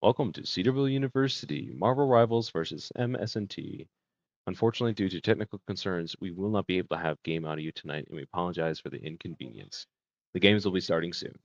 Welcome to Cedarville University, Marvel Rivals versus MS&T. Unfortunately, due to technical concerns, we will not be able to have game audio tonight, and we apologize for the inconvenience. The games will be starting soon.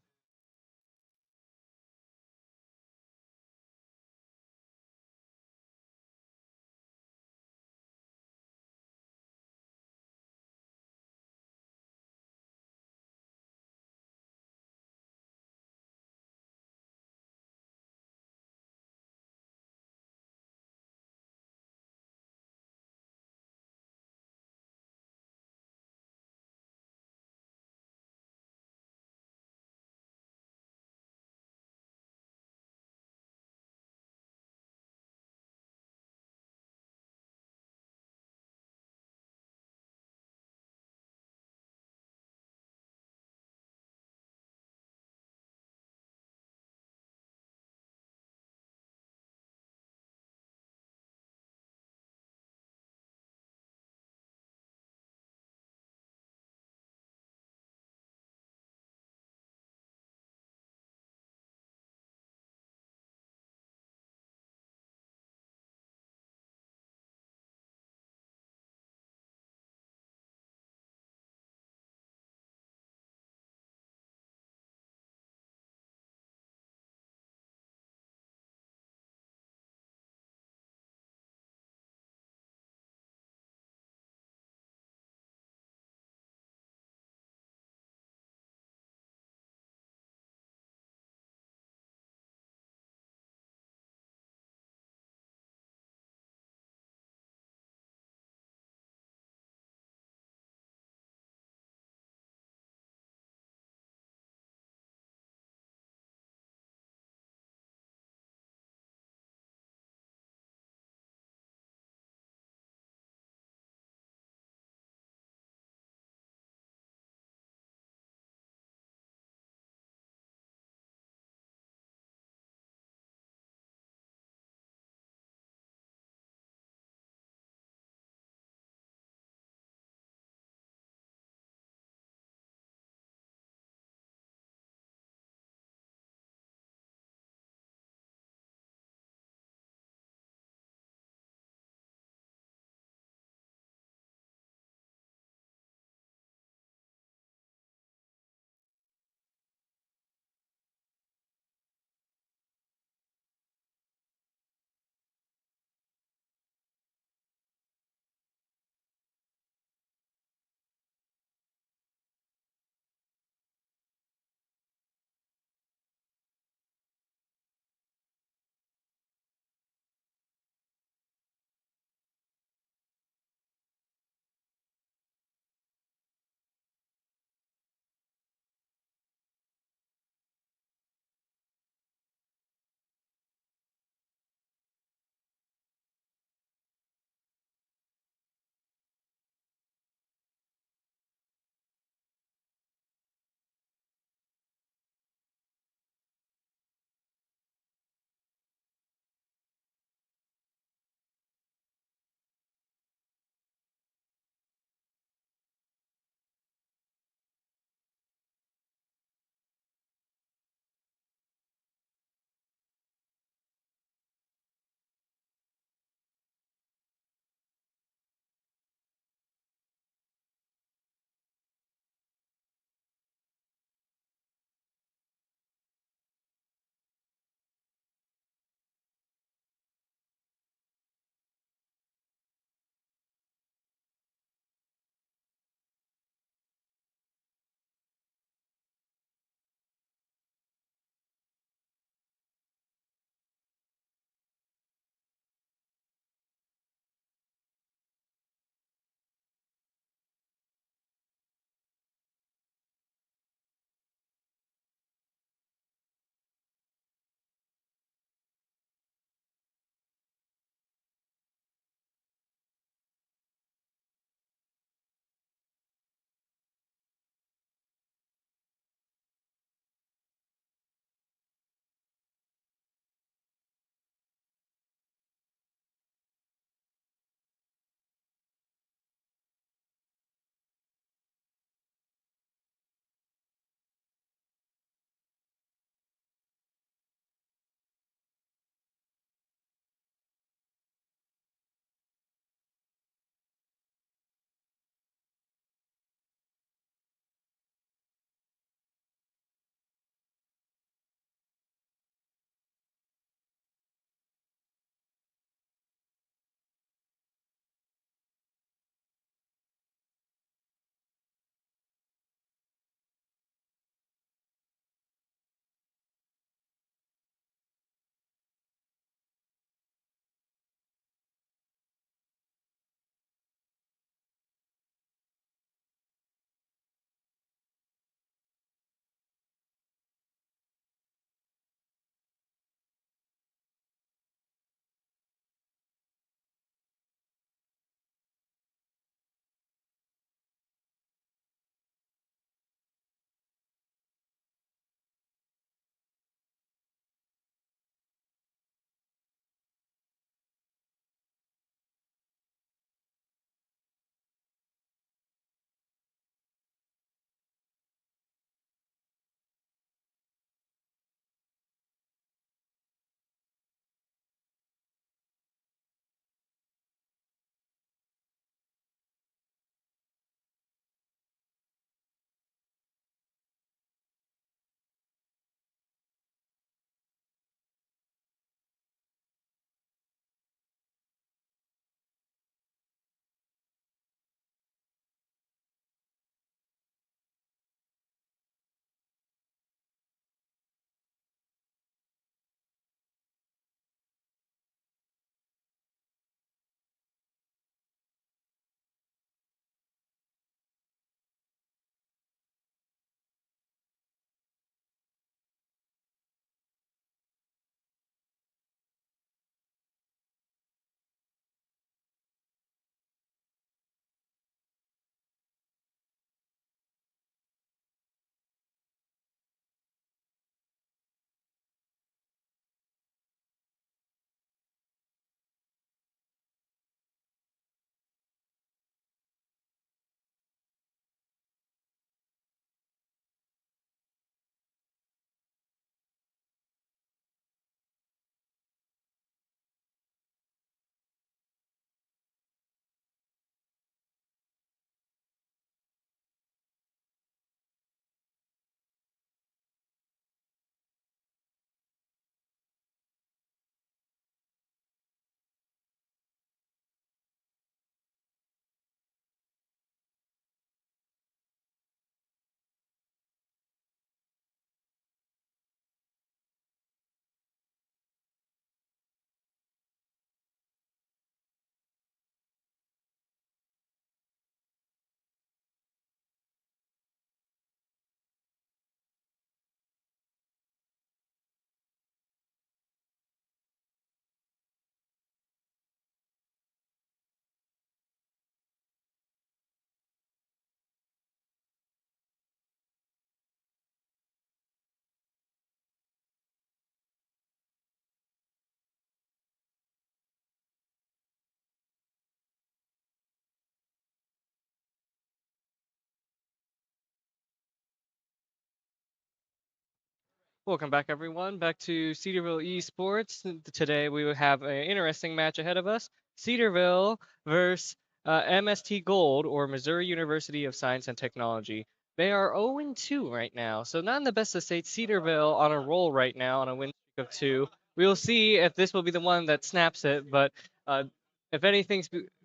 Welcome back, everyone. Back to Cedarville Esports. Today we will have an interesting match ahead of us. Cedarville versus MST Gold, or Missouri University of Science and Technology. They are 0-2 right now, so not in the best of states. Cedarville on a roll right now on a win streak of 2. We will see if this will be the one that snaps it, but if anything,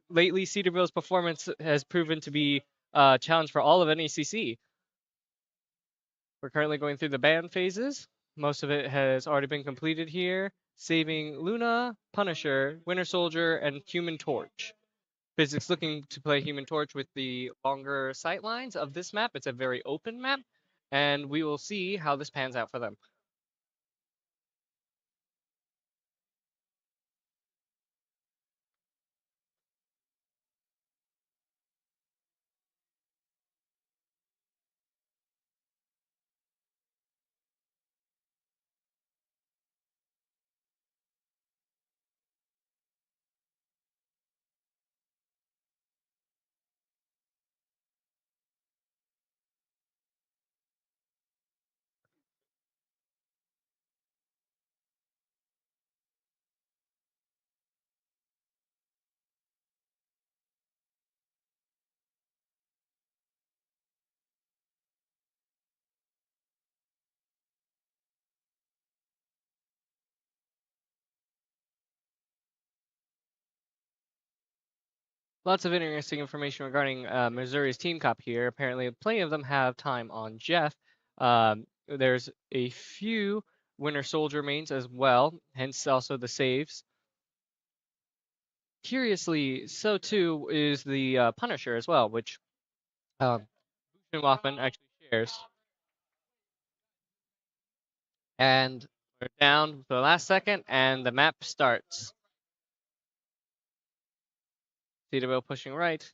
lately Cedarville's performance has proven to be a challenge for all of NECC. We're currently going through the band phases. Most of it has already been completed here, saving Luna, Punisher, Winter Soldier, and Human Torch. Physics looking to play Human Torch with the longer sight lines of this map. It's a very open map, and we will see how this pans out for them. Lots of interesting information regarding Missouri's team cop here. Apparently, plenty of them have time on Jeff. There's a few Winter Soldier mains as well, hence also the saves. Curiously, so too is the Punisher as well, which um, Mothman actually shares. And we're down for the last second, and the map starts. Cedarville pushing right.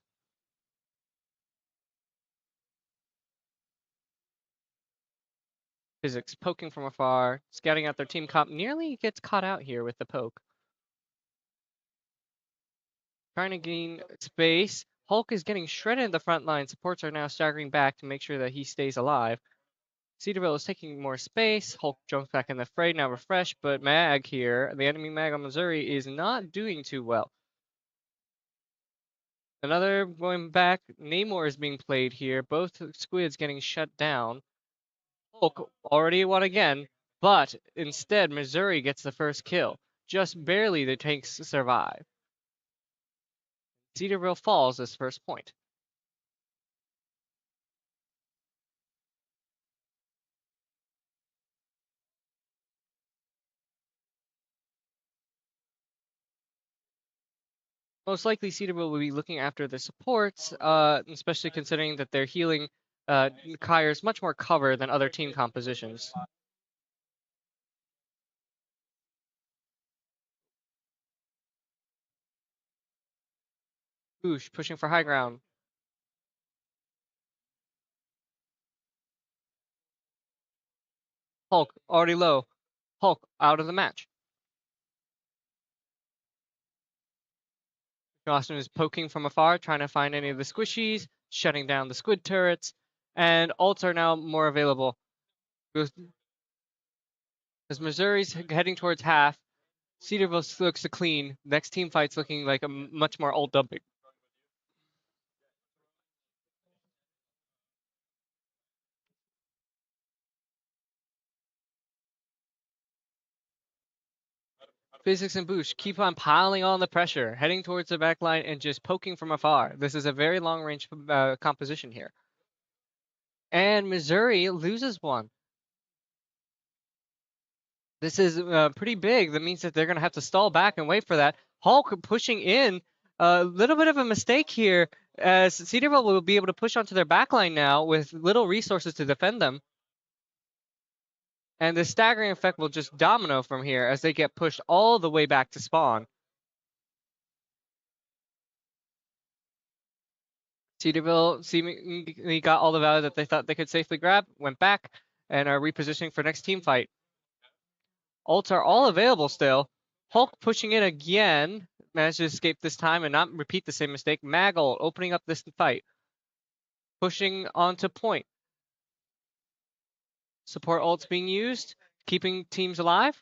Physics poking from afar, scouting out their team comp. Nearly gets caught out here with the poke. Trying to gain space. Hulk is getting shredded in the front line. Supports are now staggering back to make sure that he stays alive. Cedarville is taking more space. Hulk jumps back in the fray, now refreshed, but Mag here, the enemy Mag on Missouri, is not doing too well. Another going back, Namor is being played here. Both squids getting shut down. Hulk already won again, but instead Missouri gets the first kill. Just barely the tanks survive. Cedarville falls this first point. Most likely Cedarville will be looking after the supports, especially considering that their healing requires much more cover than other team compositions. Boosh pushing for high ground. Hulk already low. Hulk out of the match. Austin is poking from afar, trying to find any of the squishies, shutting down the squid turrets, and ults are now more available. As Missouri's heading towards half, Cedarville looks to clean. Next team fight's looking like a much more ult dumping. Physics and Boosh keep on piling on the pressure, heading towards the back line and just poking from afar. This is a very long range composition here. And Missouri loses one. This is pretty big. That means that they're going to have to stall back and wait for that. Hulk pushing in. A little bit of a mistake here, as Cedarville will be able to push onto their backline now with little resources to defend them. And the staggering effect will just domino from here as they get pushed all the way back to spawn. Cedarville seemingly got all the value that they thought they could safely grab, went back, and are repositioning for next team fight. Ults are all available still. Hulk pushing in again, managed to escape this time and not repeat the same mistake. Mag ult opening up this fight. Pushing onto point. Support ults being used. keeping teams alive.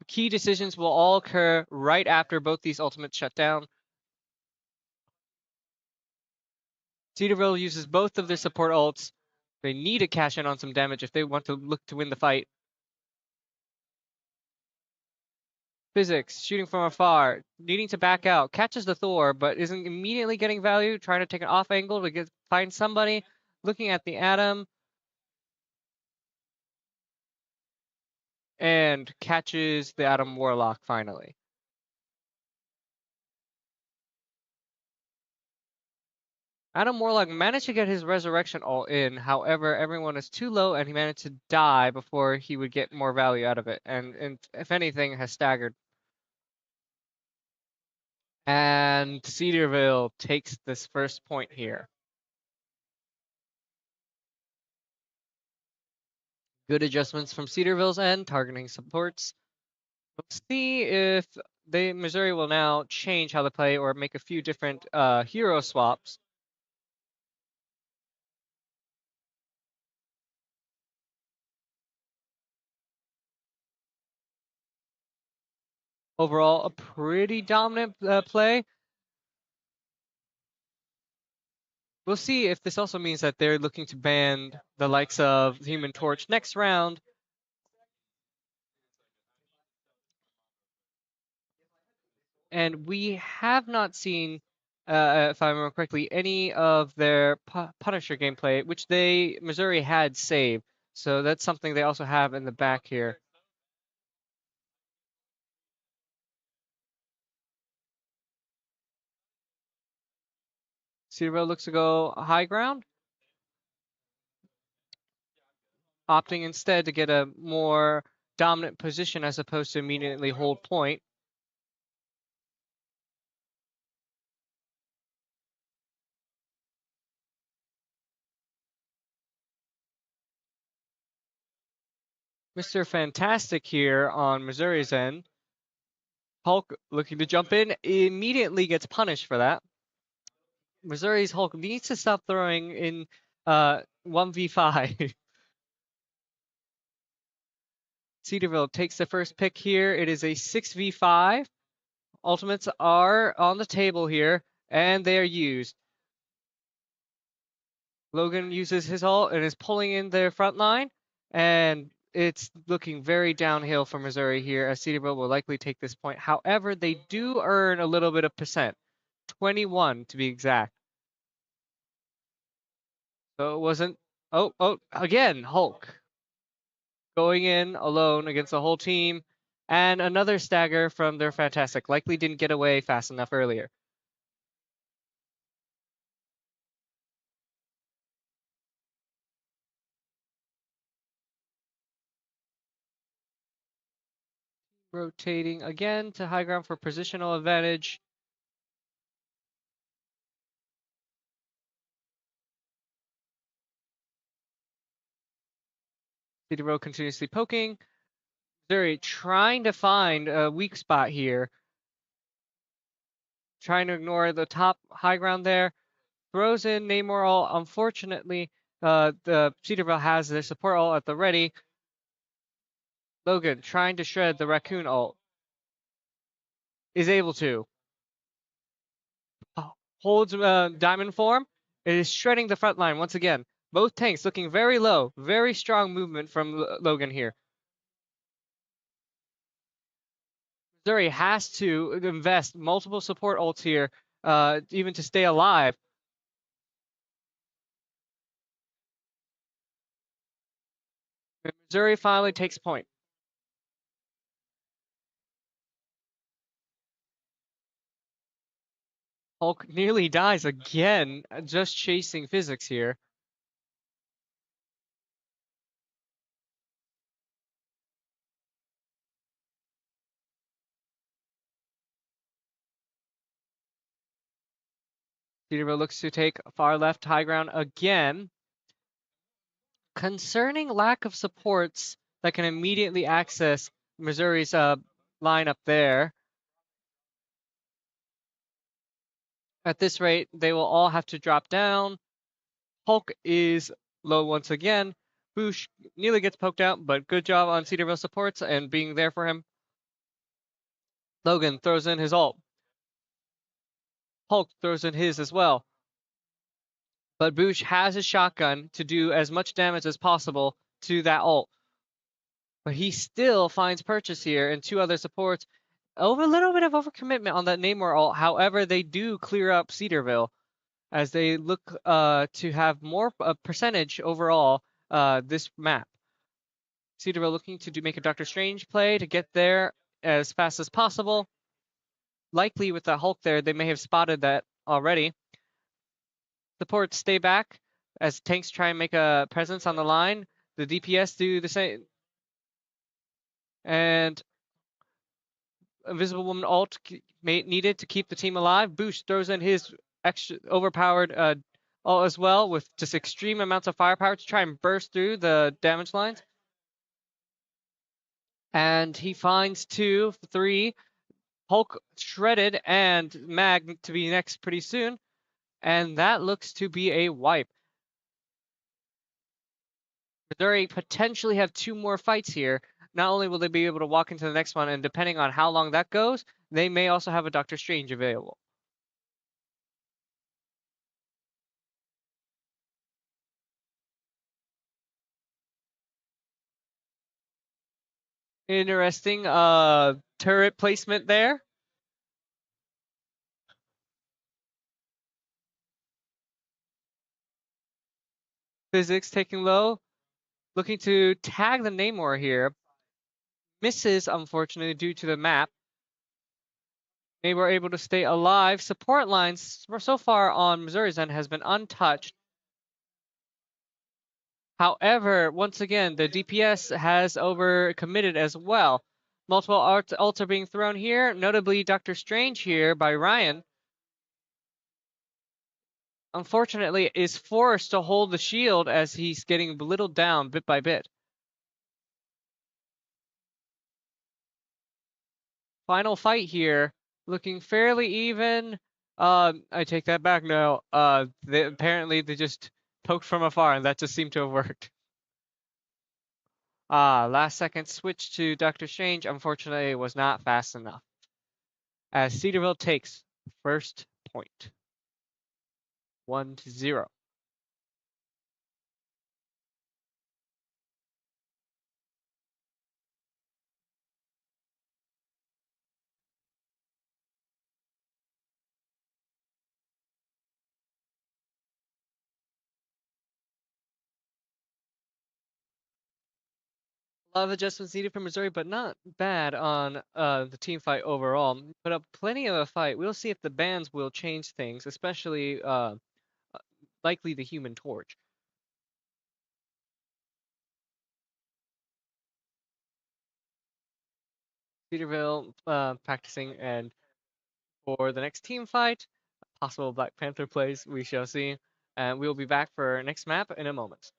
Key decisions will all occur right after both these ultimates shut down. Cedarville uses both of their support ults. They need to cash in on some damage if they want to look to win the fight. Physics, shooting from afar, needing to back out, catches the Thor, but isn't immediately getting value, trying to take an off angle to find somebody, looking at the Atom, and catches the Atom Warlock finally. Adam Warlock managed to get his resurrection ult in, however, everyone is too low and he managed to die before he would get more value out of it, and if anything, has staggered. And Cedarville takes this first point here. Good adjustments from Cedarville's end, targeting supports. We'll see if Missouri will now change how they play or make a few different hero swaps. Overall, a pretty dominant play. We'll see if this also means that they're looking to ban the likes of Human Torch next round. And we have not seen, if I remember correctly, any of their Punisher gameplay, which Missouri had saved. So that's something they also have in the back here. Cedarville looks to go high ground, opting instead to get a more dominant position as opposed to immediately hold point. Mr. Fantastic here on Missouri's end. Hulk looking to jump in, immediately gets punished for that. Missouri's Hulk needs to stop throwing in 1v5. Cedarville takes the first pick here. It is a 6v5. Ultimates are on the table here, and they are used. Logan uses his ult and is pulling in their front line, and it's looking very downhill for Missouri here, as Cedarville will likely take this point. However, they do earn a little bit of percent, 21 to be exact. So it wasn't. Oh, again, Hulk going in alone against the whole team, and another stagger from their Fantastic. Likely didn't get away fast enough earlier. Rotating again to high ground for positional advantage. Cedarville continuously poking. Missouri trying to find a weak spot here. Trying to ignore the top high ground there. Throws in Namor ult. Unfortunately, the Cedarville has their support ult at the ready. Logan trying to shred the Raccoon ult. Is able to. Holds diamond form. It is shredding the front line once again. Both tanks looking very low. Very strong movement from Logan here. Missouri has to invest multiple support ults here, even to stay alive. Missouri finally takes point. Hulk nearly dies again, just chasing physics here. Cedarville looks to take far left high ground again. Concerning lack of supports that can immediately access Missouri's lineup there. At this rate, they will all have to drop down. Hulk is low once again. Boosh nearly gets poked out, but good job on Cedarville supports and being there for him. Logan throws in his ult. Hulk throws in his as well. But Boosh has his shotgun to do as much damage as possible to that ult. But he still finds purchase here and two other supports. Over a little bit of overcommitment on that Namor ult. However, they do clear up Cedarville as they look to have more percentage overall this map. Cedarville looking to make a Doctor Strange play to get there as fast as possible. Likely with the Hulk there, they may have spotted that already. Supports stay back as tanks try and make a presence on the line. The DPS do the same. And Invisible Woman ult needed to keep the team alive. Boosh throws in his extra overpowered ult as well with just extreme amounts of firepower to try and burst through the damage lines. And he finds 2, 3. Hulk shredded and Mag to be next pretty soon. And that looks to be a wipe. Missouri potentially have 2 more fights here. Not only will they be able to walk into the next one, and depending on how long that goes, they may also have a Doctor Strange available. Interesting turret placement there. Physics taking low. Looking to tag the Namor here. Misses, unfortunately, due to the map. They were able to stay alive. Support lines so far on Missouri's end has been untouched. However, once again, the DPS has overcommitted as well. Multiple ults are being thrown here, notably Doctor Strange here by Ryan. Unfortunately, is forced to hold the shield as he's getting whittled down bit by bit. Final fight here, looking fairly even. I take that back now. Apparently they just poked from afar, and that just seemed to have worked. Last second switch to Doctor Strange, unfortunately, was not fast enough. As Cedarville takes first point. 1-0. A lot of adjustments needed from Missouri, but not bad on the team fight overall. Put up plenty of a fight. We'll see if the bans will change things, especially likely the Human Torch. Cedarville practicing, and for the next team fight, possible Black Panther plays, we shall see. And we'll be back for our next map in a moment.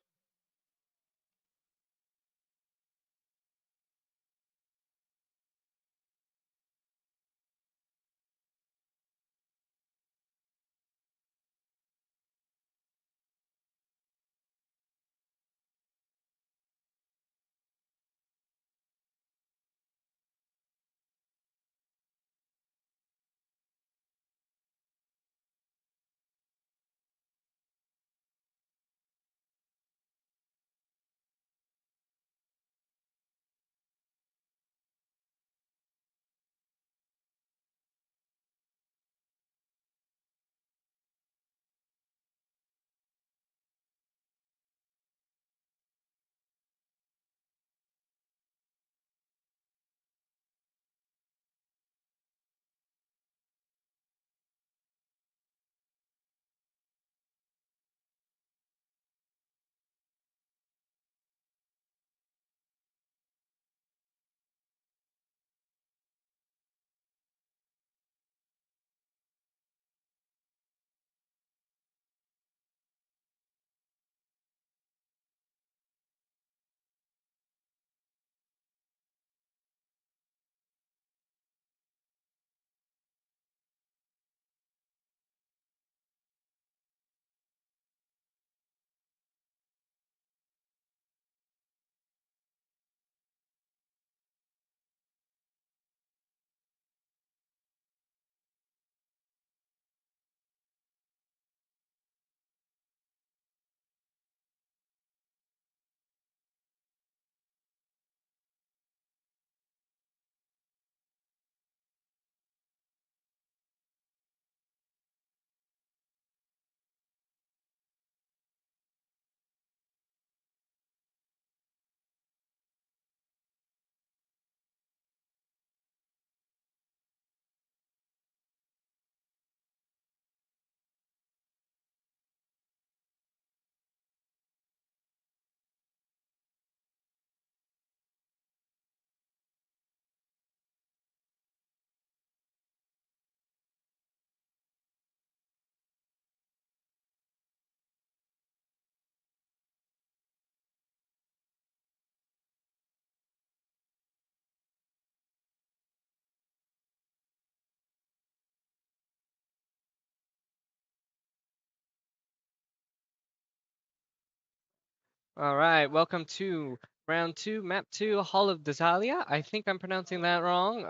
All right, welcome to round two, map two, Hall of Dazalia. I think I'm pronouncing that wrong.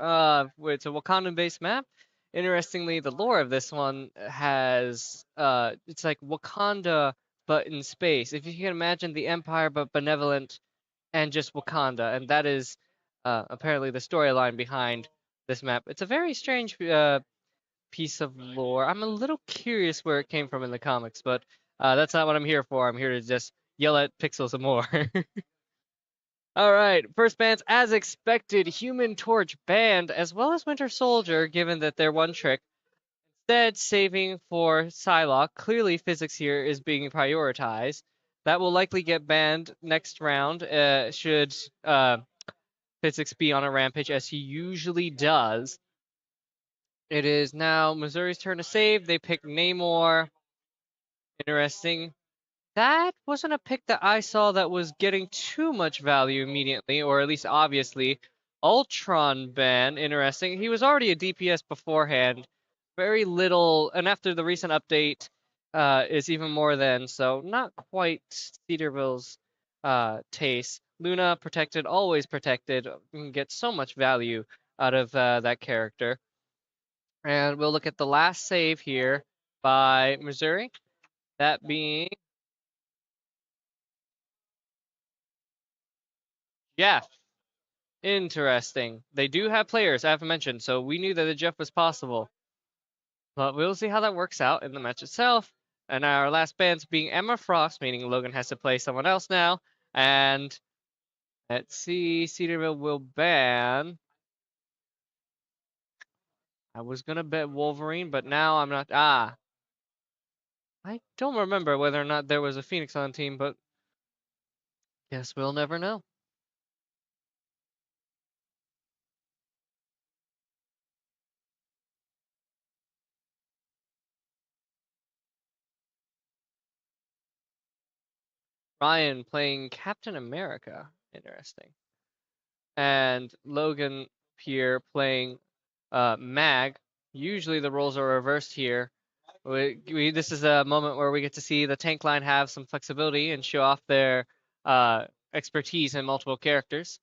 It's a Wakandan-based map. Interestingly, the lore of this one has it's like Wakanda but in space. If you can imagine the Empire but benevolent and just Wakanda, and that is apparently the storyline behind this map. It's a very strange piece of lore. I'm a little curious where it came from in the comics, but that's not what I'm here for. I'm here to just yell at Pixel some more. All right, first bands as expected, Human Torch banned, as well as Winter Soldier, given that they're one trick. Instead, saving for Psylocke. Clearly, physics here is being prioritized. That will likely get banned next round. Should physics be on a rampage, as he usually does. It is now Missouri's turn to save. They pick Namor. Interesting. That wasn't a pick that I saw that was getting too much value immediately, or at least obviously. Ultron ban, interesting. He was already a DPS beforehand. Very little, and after the recent update, is even more than, so not quite Cedarville's taste. Luna protected, always protected. You can get so much value out of that character. And we'll look at the last save here by Missouri. That being Jeff. Interesting. They do have players, I haven't mentioned, so we knew that the Jeff was possible. But we'll see how that works out in the match itself. And our last band's being Emma Frost, meaning Logan has to play someone else now. And let's see, Cedarville will ban. I was gonna bet Wolverine, but now I'm not. I don't remember whether or not there was a Phoenix on the team, but guess we'll never know. Ryan playing Captain America. Interesting. And Logan here playing Mag. Usually the roles are reversed here. This is a moment where we get to see the tank line have some flexibility and show off their uh, expertise in multiple characters.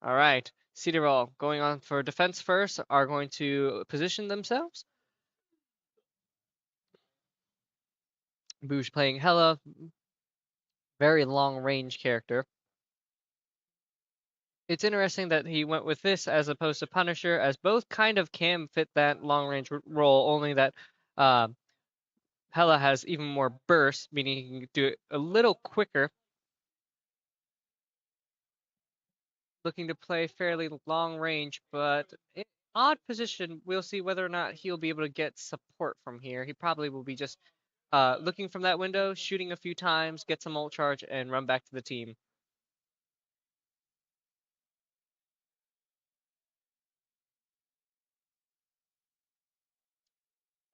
All right, Cedarville going on for defense first are going to position themselves. Boosh playing Hela, very long range character. It's interesting that he went with this as opposed to Punisher, as both kind of can fit that long range role, only that uh, Hela has even more burst, meaning he can do it a little quicker. Looking to play fairly long range, but in odd position. We'll see whether or not he'll be able to get support from here. He probably will be just looking from that window, shooting a few times, get some ult charge, and run back to the team.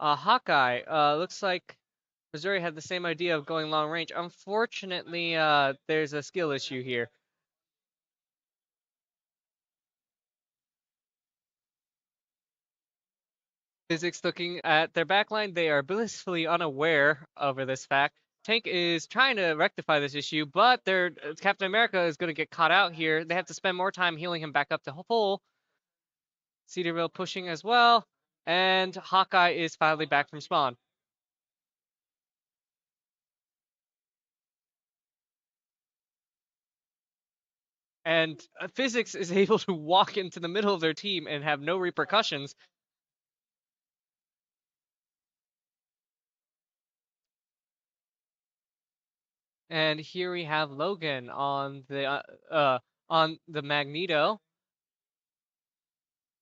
Hawkeye, looks like Missouri had the same idea of going long range. Unfortunately, there's a skill issue here. Physics looking at their backline, they are blissfully unaware over this fact. Tank is trying to rectify this issue, but their Captain America is going to get caught out here. They have to spend more time healing him back up to full. Cedarville pushing as well, and Hawkeye is finally back from spawn. And Physics is able to walk into the middle of their team and have no repercussions. And here we have Logan on the Magneto,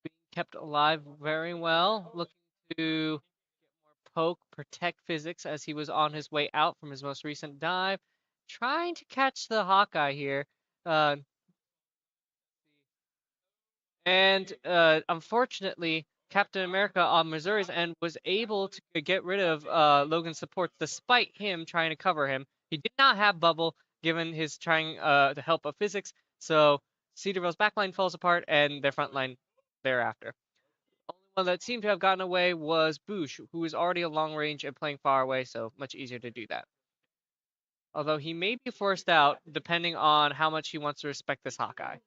being kept alive very well, looking to poke, protect Physics as he was on his way out from his most recent dive, trying to catch the Hawkeye here. Uh, and unfortunately, Captain America on Missouri's end was able to get rid of Logan's support despite him trying to cover him. He did not have bubble given his trying to help of Physics, so Cedarville's backline falls apart and their front line thereafter. Only one that seemed to have gotten away was Boosh, who was already a long range and playing far away, so much easier to do that. Although he may be forced out depending on how much he wants to respect this Hawkeye.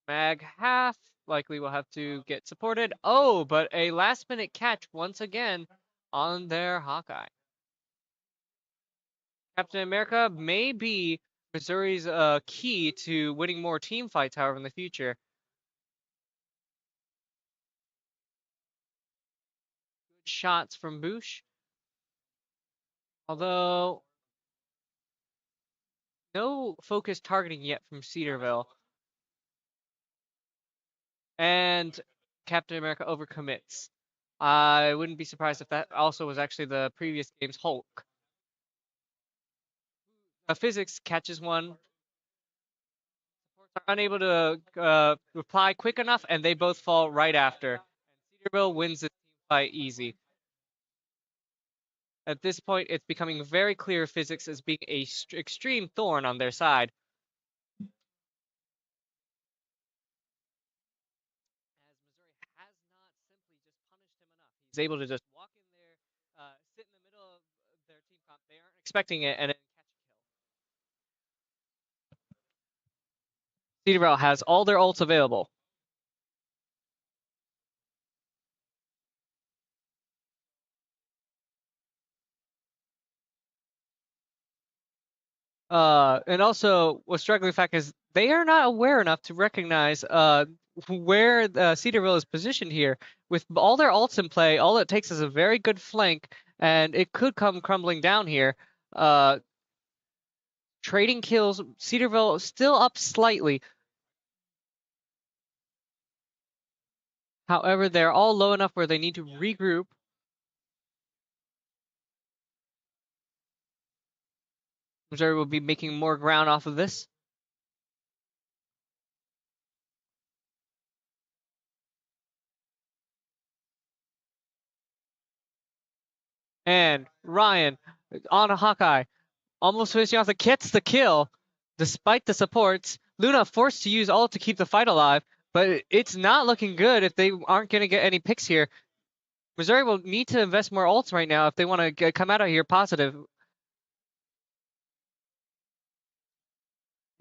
Mag half likely will have to get supported. Oh, but a last minute catch once again on their Hawkeye. Captain America may be Missouri's key to winning more team fights, however, in the future. Good shots from Bush. Although, no focused targeting yet from Cedarville. And Captain America overcommits. I wouldn't be surprised if that also was actually the previous game's Hulk. Physics catches one, are unable to reply quick enough, and they both fall right after. Cedarville wins the team fight easy. At this point, it's becoming very clear physics as being a extreme thorn on their side. As Missouri has not simply just punished him enough. He's able to just walk in there, sit in the middle of their team comp. They aren't expecting it, and then catch a kill. Cedarville has all their ults available. And also, what's struggling fact is they are not aware enough to recognize where Cedarville is positioned here. With all their ults in play, all it takes is a very good flank, and it could come crumbling down here. Uh, Trading kills, Cedarville still up slightly. However, they're all low enough where they need to regroup. Missouri will be making more ground off of this. And Ryan on a Hawkeye, almost finishing off the gets the kill, despite the supports. Luna forced to use ult to keep the fight alive, but it's not looking good if they aren't going to get any picks here. Missouri will need to invest more ults right now if they want to come out of here positive.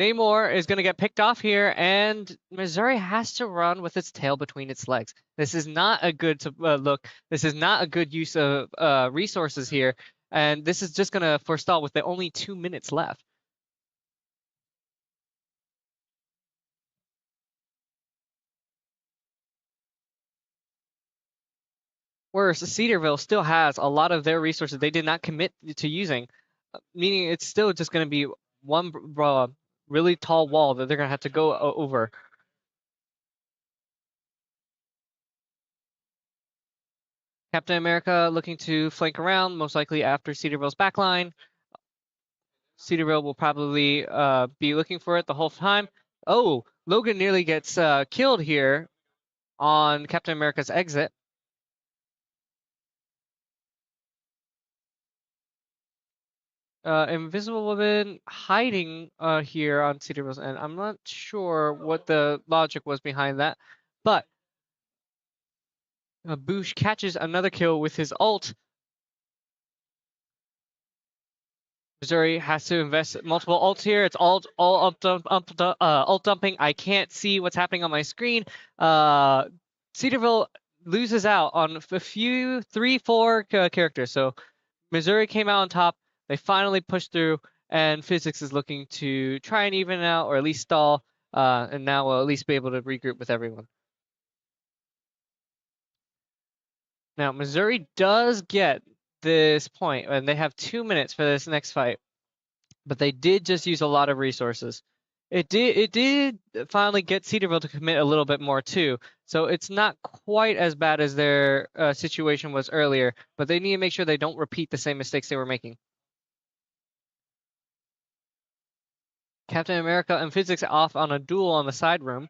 Namor is going to get picked off here, and Missouri has to run with its tail between its legs. This is not a good look. This is not a good use of resources here, and this is just going to forestall with the only 2 minutes left. Whereas Cedarville still has a lot of their resources they did not commit to using, meaning it's still just going to be one really tall wall that they're going to have to go over. Captain America looking to flank around, most likely after Cedarville's backline. Cedarville will probably be looking for it the whole time. Oh, Logan nearly gets killed here on Captain America's exit. Invisible Woman hiding here on Cedarville's end. I'm not sure what the logic was behind that, but Bush catches another kill with his ult. Missouri has to invest multiple ults here. It's all ult dumping. I can't see what's happening on my screen. Cedarville loses out on a few, 3, 4 characters. So Missouri came out on top. They finally pushed through, and Physics is looking to try and even out or at least stall, and now we'll at least be able to regroup with everyone. Now, Missouri does get this point, and they have 2 minutes for this next fight, but they did just use a lot of resources. It did finally get Cedarville to commit a little bit more too, so it's not quite as bad as their situation was earlier, but they need to make sure they don't repeat the same mistakes they were making. Captain America and Physics off on a duel on the side room.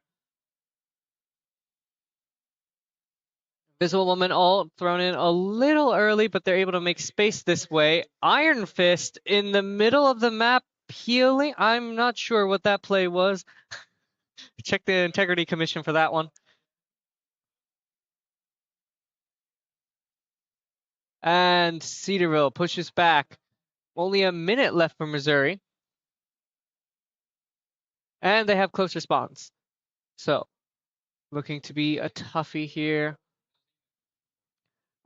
Invisible Woman all thrown in a little early, but they're able to make space this way. Iron Fist in the middle of the map healing. I'm not sure what that play was. Check the Integrity Commission for that one. And Cedarville pushes back. Only a minute left for Missouri. And they have close response. So, looking to be a toughie here.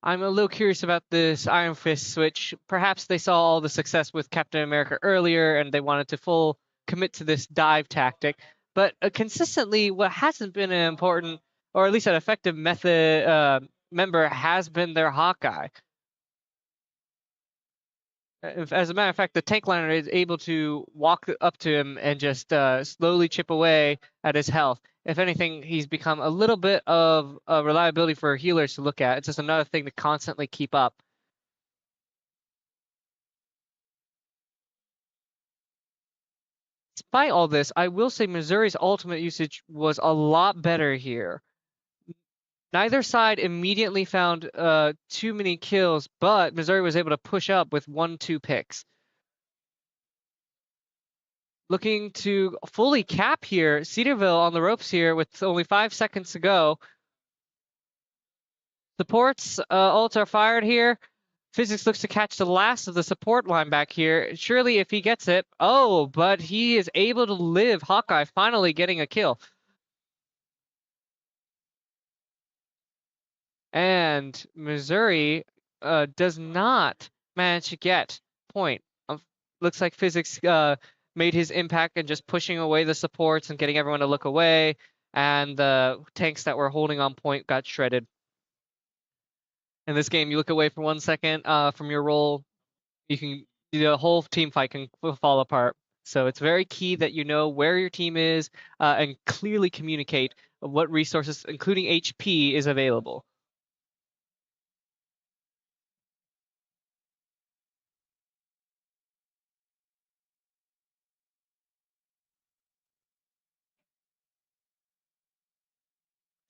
I'm a little curious about this Iron Fist switch. Perhaps they saw all the success with Captain America earlier and they wanted to full commit to this dive tactic. But consistently, what hasn't been an important, or at least an effective method member, has been their Hawkeye. As a matter of fact, the tank liner is able to walk up to him and just slowly chip away at his health. If anything, he's become a little bit of a reliability for healers to look at. It's just another thing to constantly keep up. Despite all this, I will say Missouri's ultimate usage was a lot better here. Neither side immediately found too many kills, but Missouri was able to push up with 1-2 picks. Looking to fully cap here, Cedarville on the ropes here with only 5 seconds to go. Supports ults are fired here. Physics looks to catch the last of the support line back here. Surely if he gets it, oh, but he is able to live. Hawkeye finally getting a kill. And Missouri does not manage to get point. Looks like Physics made his impact and just pushing away the supports and getting everyone to look away. And the tanks that were holding on point got shredded. In this game, you look away for 1 second from your role, the whole team fight can fall apart. So it's very key that you know where your team is and clearly communicate what resources, including HP, is available.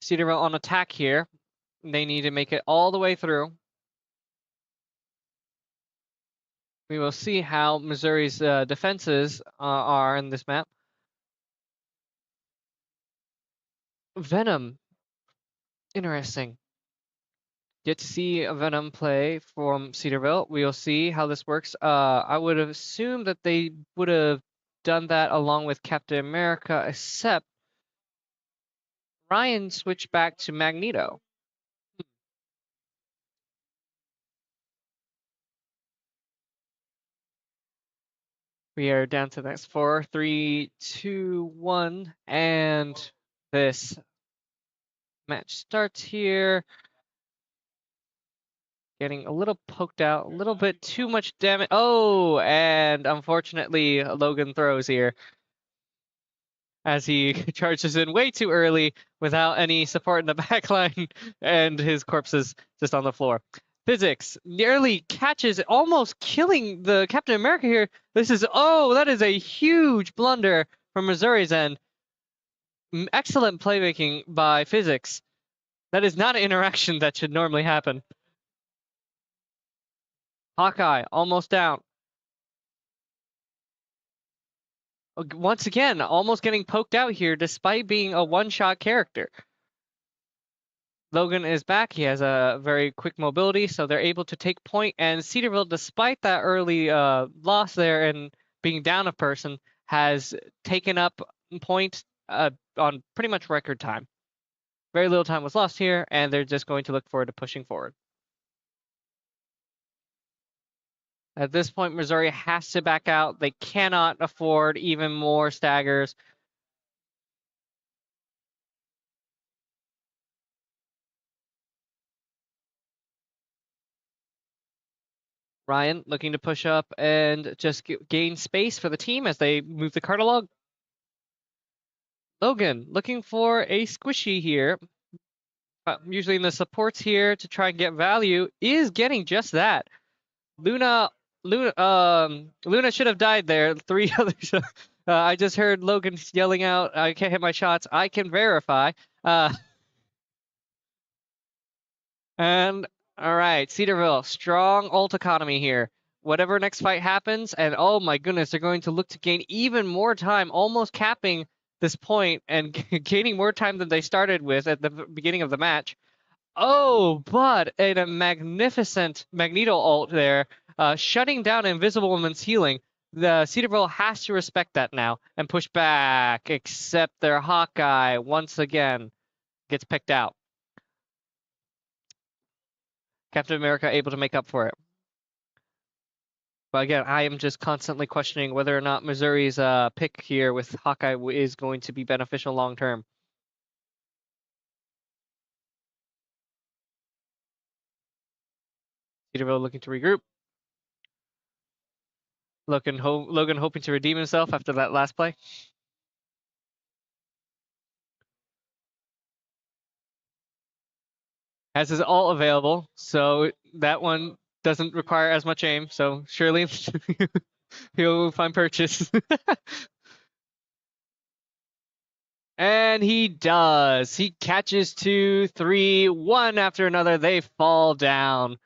Cedarville on attack here. They need to make it all the way through. We will see how Missouri's defenses are in this map. Venom. Interesting. Get to see Venom play from Cedarville. We'll see how this works. I would have assumed that they would have done that along with Captain America, except Ryan switched back to Magneto. We are down to the next 4, 3, 2, 1, and this match starts here. Getting a little poked out, a little bit too much damage. Oh, and unfortunately, Logan throws here as he charges in way too early without any support in the back line, and his corpse is just on the floor. Physics nearly catches, almost killing the Captain America here. That is a huge blunder from Missouri's end. Excellent playmaking by Physics. That is not an interaction that should normally happen. Hawkeye almost down. Once again, almost getting poked out here despite being a one-shot character. Logan is back. He has a very quick mobility, so they're able to take point. And Cedarville, despite that early loss there and being down a person, has taken up point on pretty much record time. Very little time was lost here, and they're just going to look forward to pushing forward. At this point, Missouri has to back out. They cannot afford even more staggers. Ryan looking to push up and just gain space for the team as they move the card along. Logan looking for a squishy here. Usually in the supports here to try and get value, is getting just that. Luna should have died there. 3 others. I just heard Logan yelling out, "I can't hit my shots." I can verify. And all right, Cedarville, strong ult economy here. Whatever next fight happens, and oh my goodness, they're going to look to gain even more time, almost capping this point and gaining more time than they started with at the beginning of the match. Oh, but in a magnificent Magneto ult there, shutting down Invisible Woman's healing. The Cedarville has to respect that now and push back, except their Hawkeye once again gets picked out. Captain America able to make up for it. But again, I am just constantly questioning whether or not Missouri's pick here with Hawkeye is going to be beneficial long term. Cedarville looking to regroup. Logan hoping to redeem himself after that last play. Has his ult available, so that one doesn't require as much aim. So surely he'll find purchase. And he does. He catches 2, 3, one after another. They fall down.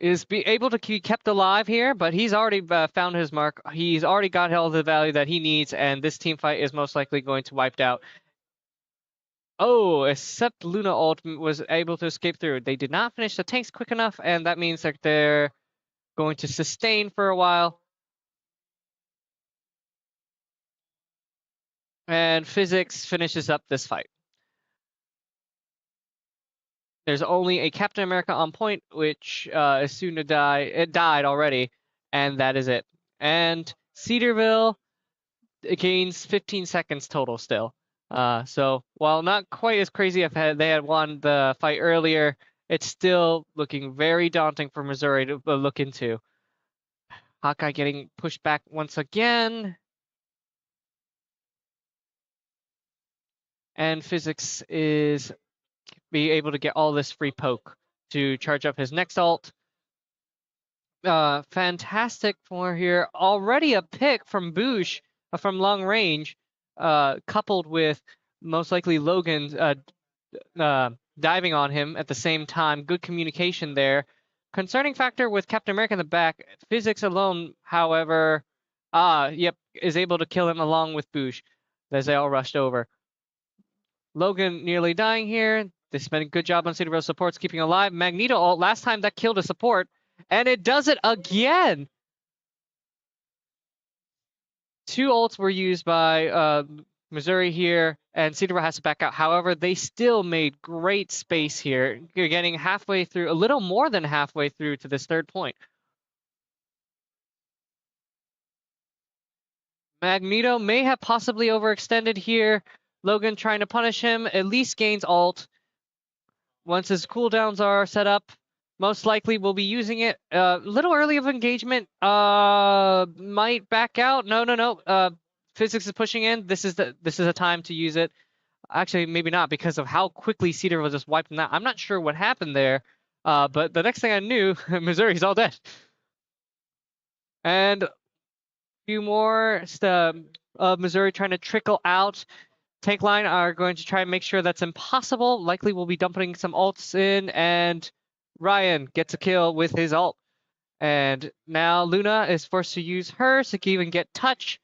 Is be able to be kept alive here, but he's already found his mark. He's already got all the value that he needs, and this team fight is most likely going to wiped out. Oh, except Luna ult was able to escape through. They did not finish the tanks quick enough, and that means that they're going to sustain for a while. And physics finishes up this fight. There's only a Captain America on point, which is soon to die. It died already, and that is it. And Cedarville gains 15 seconds total still. So while not quite as crazy if they had won the fight earlier, it's still looking very daunting for Missouri to look into. Hawkeye getting pushed back once again. And Physics is be able to get all this free poke to charge up his next ult. Fantastic for here. Already a pick from Boosh from long range, coupled with most likely Logan's diving on him at the same time. Good communication there. Concerning factor with Captain America in the back. Physics alone, however, is able to kill him along with Boosh as they all rushed over. Logan nearly dying here. They spent a good job on Cedarville supports keeping alive. Magneto ult, last time that killed a support, and it does it again. 2 ults were used by Missouri here, and Cedarville has to back out. However, they still made great space here. You're getting halfway through, a little more than halfway through to this third point. Magneto may have possibly overextended here. Logan trying to punish him, at least gains ult. Once his cooldowns are set up, most likely we'll be using it. A little early of engagement. Might back out. No. Physics is pushing in. This is a time to use it. Actually, maybe not because of how quickly Cedar was just wiping that. I'm not sure what happened there. But the next thing I knew, Missouri's all dead. And a few more of Missouri trying to trickle out. Tank line are going to try and make sure that's impossible. Likely we'll be dumping some ults in, and Ryan gets a kill with his ult. And now Luna is forced to use hers to even get touch.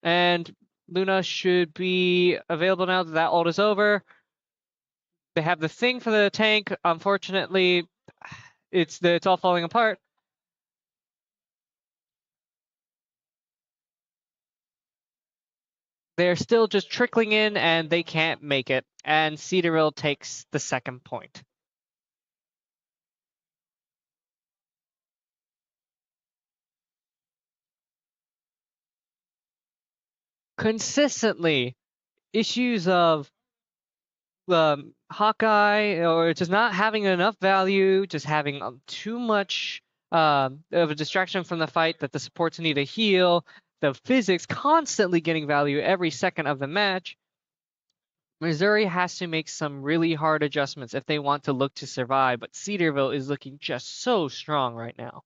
And Luna should be available now that ult is over. They have the thing for the tank. Unfortunately, it's all falling apart. They're still just trickling in, and they can't make it. And Cedarville takes the second point. Consistently, issues of Hawkeye, or just not having enough value, just having too much of a distraction from the fight that the supports need to heal, the physics constantly getting value every second of the match. Missouri has to make some really hard adjustments if they want to look to survive, but Cedarville is looking just so strong right now.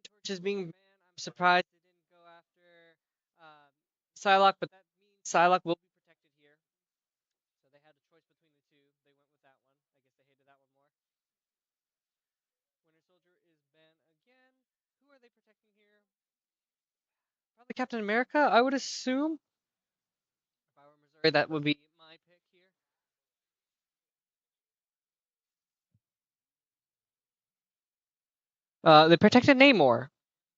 Torch is being banned. I'm surprised they didn't go after uh, Psylocke, but that means Psylocke will be protected here. So they had a choice between the two. They went with that one. I guess they hated that one more. Winter Soldier is banned again. Who are they protecting here? Probably Captain America, I would assume. If I were Missouri, that would be my pick here. They protected Namor.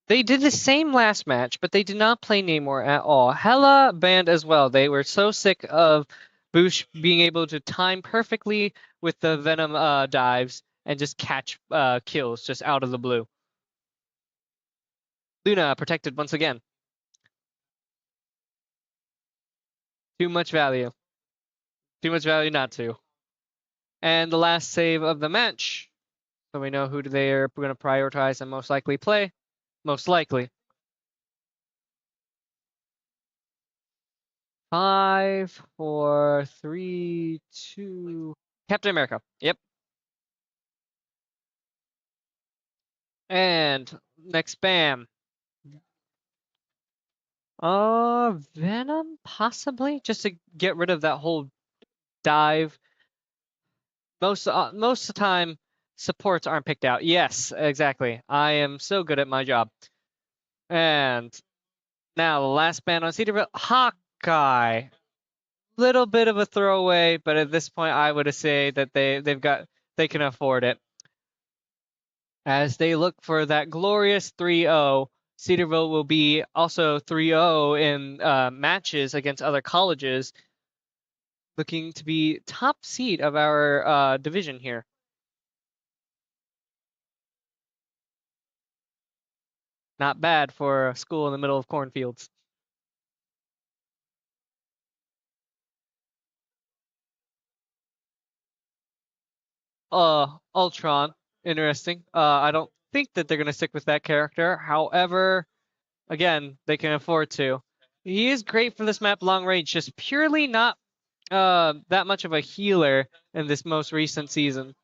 They did the same last match, but they did not play Namor at all. Hela banned as well. They were so sick of Boosh being able to time perfectly with the Venom dives and just catch kills just out of the blue. Luna protected once again. Too much value. Too much value not to. And the last save of the match. So we know who they are going to prioritize and most likely play. Most likely. 5, 4, 3, 2. Captain America. Yep. And next, bam. Venom possibly just to get rid of that whole dive. Most of the time, supports aren't picked out. Yes, exactly. I am so good at my job. And now the last band on Cedarville, Hawkeye. Little bit of a throwaway, but at this point, I would say that they can afford it. As they look for that glorious 3-0, Cedarville will be also 3-0 in matches against other colleges, looking to be top seed of our division here. Not bad for a school in the middle of cornfields. Ultron, interesting. I don't think that they're gonna stick with that character. However, again, they can afford to. He is great for this map long range, just purely not that much of a healer in this most recent season.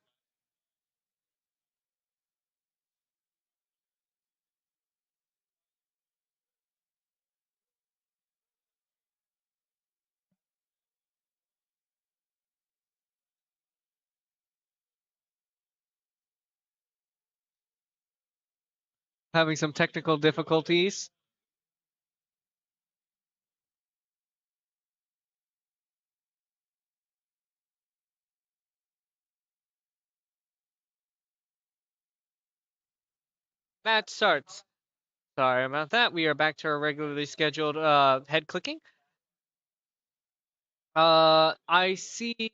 Having some technical difficulties. Match starts. Sorry about that. We are back to our regularly scheduled head clicking. I see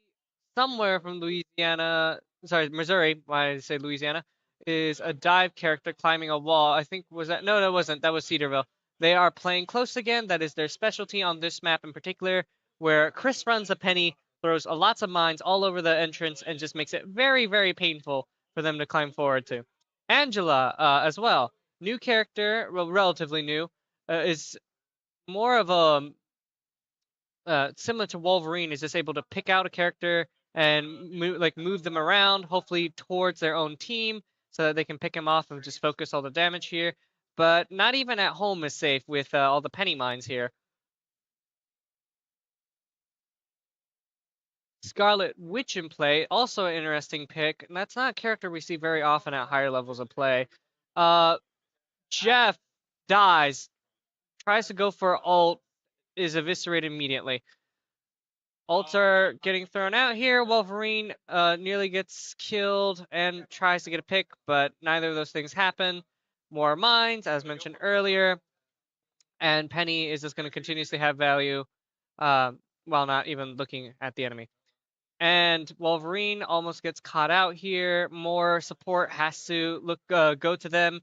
somewhere from Louisiana, sorry, Missouri, why did I say Louisiana, is a dive character climbing a wall. I think was that no, that wasn't. That was Cedarville. They are playing close again. That is their specialty on this map in particular, where Chris runs a penny, throws lots of mines all over the entrance, and just makes it very, very painful for them to climb forward to. Angela, as well, new character, well, relatively new, is more of a similar to Wolverine, is just able to pick out a character and move them around, hopefully towards their own team, so that they can pick him off and just focus all the damage here. But not even at home is safe with all the penny mines here. Scarlet Witch in play, also an interesting pick. And that's not a character we see very often at higher levels of play. Uh, Jeff dies, tries to go for ult, is eviscerated immediately. Ults are getting thrown out here. Wolverine nearly gets killed and tries to get a pick, but neither of those things happen. More mines, as mentioned earlier, and Penny is just going to continuously have value while not even looking at the enemy. And Wolverine almost gets caught out here. More support has to go to them.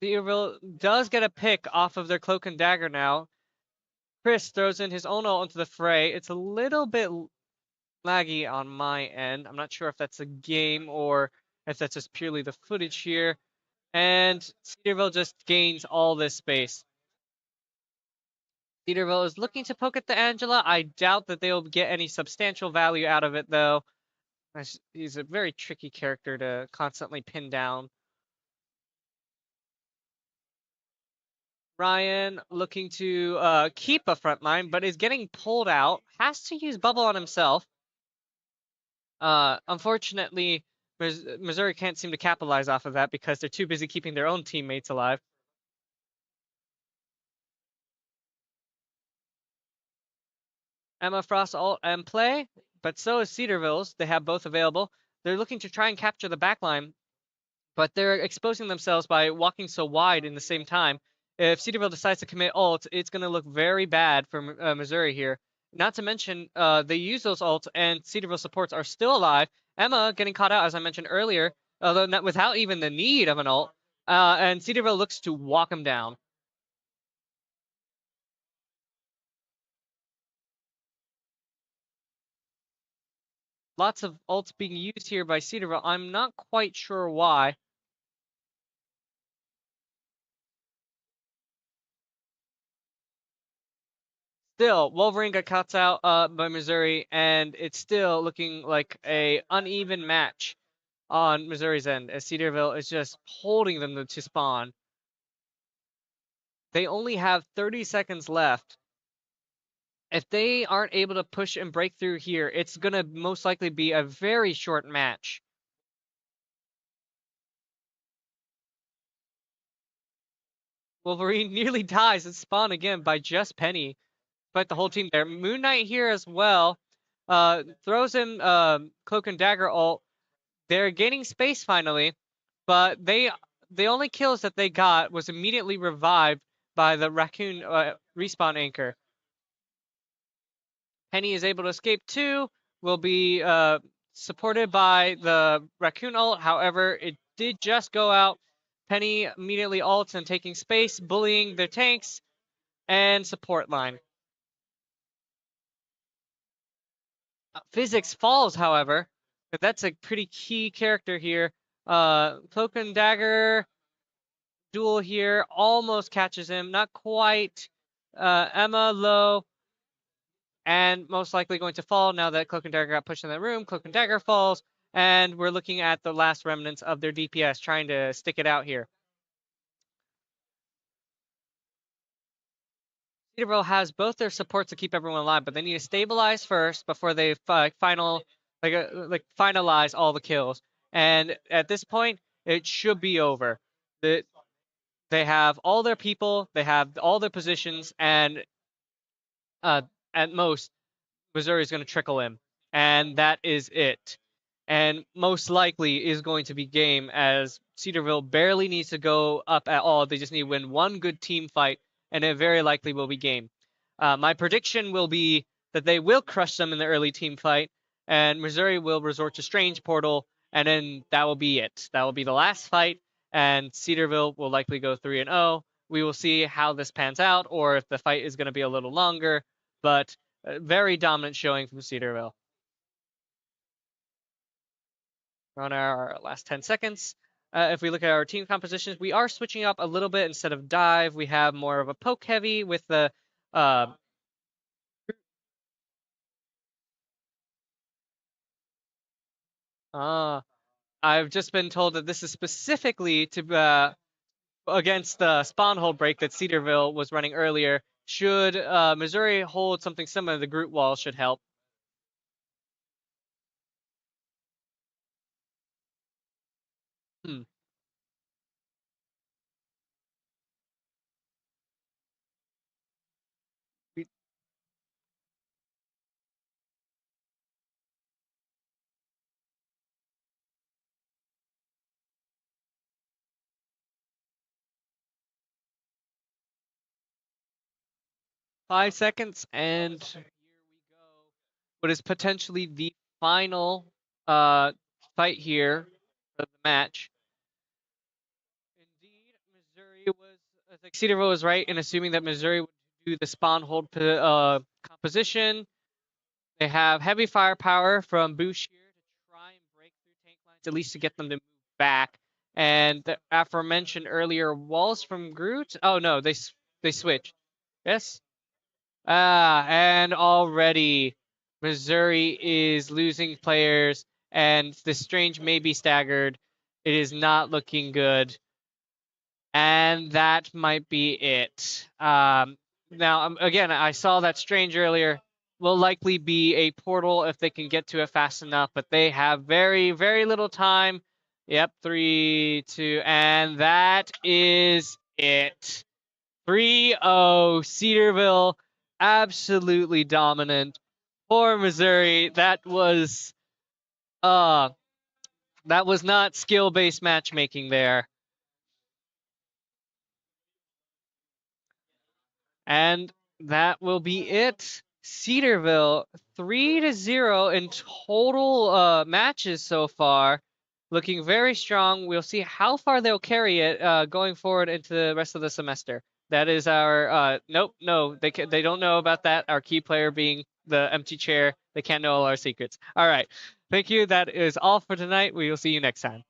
Cedarville does get a pick off of their cloak and dagger now. Chris throws in his own ult into the fray. It's a little bit laggy on my end. I'm not sure if that's a game or if that's just purely the footage here. And Cedarville just gains all this space. Cedarville is looking to poke at the Angela. I doubt that they'll get any substantial value out of it, though. He's a very tricky character to constantly pin down. Ryan looking to keep a front line, but is getting pulled out. Has to use bubble on himself. Unfortunately, Missouri can't seem to capitalize off of that because they're too busy keeping their own teammates alive. Emma Frost ult and play, but so is Cedarville's. They have both available. They're looking to try and capture the backline, but they're exposing themselves by walking so wide in the same time. If Cedarville decides to commit ult, it's going to look very bad for Missouri here. Not to mention, they use those ults, and Cedarville supports are still alive. Emma getting caught out, as I mentioned earlier, although not without even the need of an ult. And Cedarville looks to walk him down. Lots of ults being used here by Cedarville. I'm not quite sure why. Still, Wolverine got caught out by Missouri, and it's still looking like a uneven match on Missouri's end, as Cedarville is just holding them to spawn. They only have 30 seconds left. If they aren't able to push and break through here, it's going to most likely be a very short match. Wolverine nearly dies at spawn again by just Penny, but the whole team there. Moon Knight here as well. Throws in Cloak and Dagger ult. They're gaining space finally, but the only kills that they got was immediately revived by the raccoon respawn anchor. Penny is able to escape too. Will be supported by the raccoon ult. However, it did just go out. Penny immediately ults and taking space, bullying their tanks and support line. Physics falls, however. That's a pretty key character here. Cloak and Dagger duel here almost catches him, not quite. Emma low and most likely going to fall now that Cloak and Dagger got pushed in the room. Cloak and Dagger falls, and we're looking at the last remnants of their DPS trying to stick it out here. Cedarville has both their supports to keep everyone alive, but they need to stabilize first before they finalize all the kills. And at this point, it should be over. They have all their people, they have all their positions, and at most, Missouri is going to trickle in, and that is it. And most likely is going to be game as Cedarville barely needs to go up at all. They just need to win one good team fight, and it very likely will be game. My prediction will be that they will crush them in the early team fight, and Missouri will resort to Strange Portal, and then that will be it. That will be the last fight, and Cedarville will likely go 3-0. We will see how this pans out, or if the fight is going to be a little longer, but very dominant showing from Cedarville. We're on our last 10 seconds. If we look at our team compositions, we are switching up a little bit. Instead of dive, we have more of a poke heavy with the I've just been told that this is specifically to against the spawn hold break that Cedarville was running earlier. Should Missouri hold something similar, the Groot wall should help. Hmm. 5 seconds, and here we go. What is potentially the final fight here of the match. Indeed, Missouri was, I think Cedarville was right in assuming that Missouri would do the spawn hold composition. They have heavy firepower from Bouchier to try and break through tank lines, at least to get them to move back. And the aforementioned earlier walls from Groot. Oh no, they switch. Yes. And already Missouri is losing players, and the Strange may be staggered. It is not looking good. And that might be it. Now, again, I saw that strange earlier. Will likely be a portal if they can get to it fast enough, but they have very, very little time. Yep, 3, 2, and that is it. 3-0 Cedarville, absolutely dominant for Missouri. Uh that was not skill-based matchmaking there. And that will be it. Cedarville 3-0 in total matches so far. Looking very strong. We'll see how far they'll carry it going forward into the rest of the semester. That is our nope, no, they don't know about that. Our key player being the empty chair. They can't know all our secrets. All right. Thank you. That is all for tonight. We will see you next time.